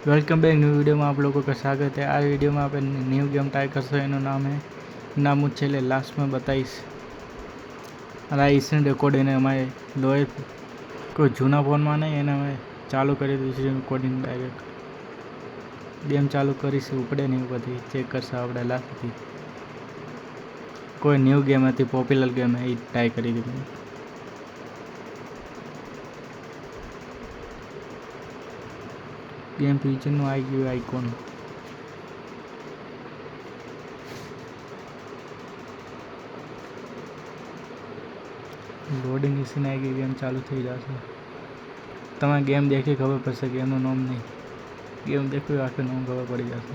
Welcome back new video में आप लोगों का स्वागत है। आ वीडियो में आप न्यू गेम ट्राई करशो एनु नाम हूँ छेल्ले लास्ट में बताईश। और आ स्क्रीन रेकॉर्डिंग अमारे लोए कोई जूना फोन में नहीं एने मैं चालू करी स्क्रीन रेकॉर्डिंग डायरेक्ट गेम चालू करीश उपड़े नहीं बधी चेक करशो आपणे लास्ट थी कोई न्यू गेम थी पॉप्युलर गेम है ट्राई करी थी मैंने। गेम फीचर नु आई गयो आइकॉन लोडिंग मशीन आई गई गेम चालू थी जाशे। तमे गेम देखी खबर पड़शे गेम नु नाम नहीं गेम देखो आखिर नाम खबर पड़ी जाशे।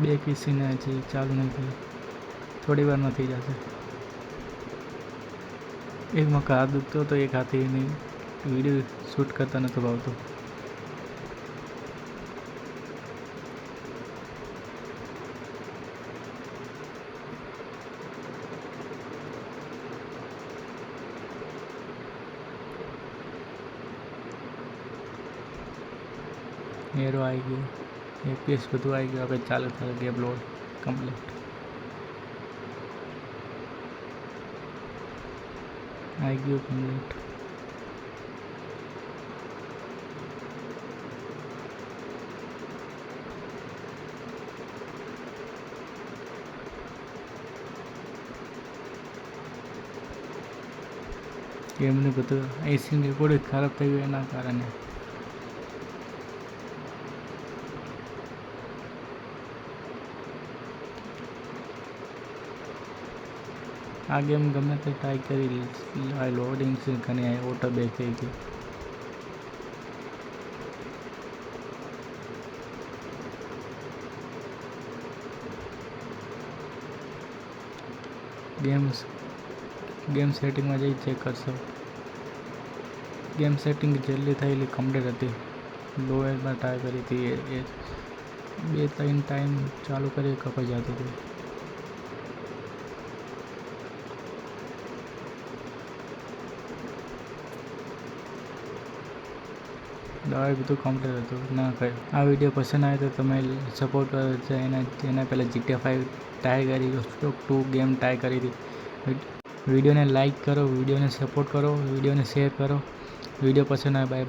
बे किसी ने जी चालू नहीं थी थोड़ी बार में थी जाशे। एक में हाथ दुखतो तो एक हाथ ही नहीं वीडियो शूट करता नहीं भावतो। एरो आई गयो एपीएस બધું આવી ગયું આપણે ચાલુ થાય ગેમ લોડ કમ્પ્લીટ આવી ગયું કમ્પ્લીટ। गेमનું બધું એસી રેકોર્ડ ખરાબ થઈ ગયું એના કારણે आ गेम गमे तो ट्राई करी लोडिंग से घनी आई ऑटो बैक थी गई। गेम सेटिंग में जी चेक करशो गेम सेटिंग जल्दी थी कम्प्लीट थी लोअर में ट्राई करी थी 2-3 टाइम चालू करी कपाई जाती थी। दवाई બધું કમ્પ્લીટ હતું ના કર। આ વિડીયો પસંદ આવે તો તમે સપોર્ટ કરો। એના પહેલાં GTA 5 ટ્રાય કરી સ્ટોક 2 ગેમ ટ્રાય કરી હતી। વિડીયોને લાઇક કરો, વિડીયોને સપોર્ટ કરો, વિડીયોને શેર કરો। વિડીયો પસંદ આવે બાય બાય।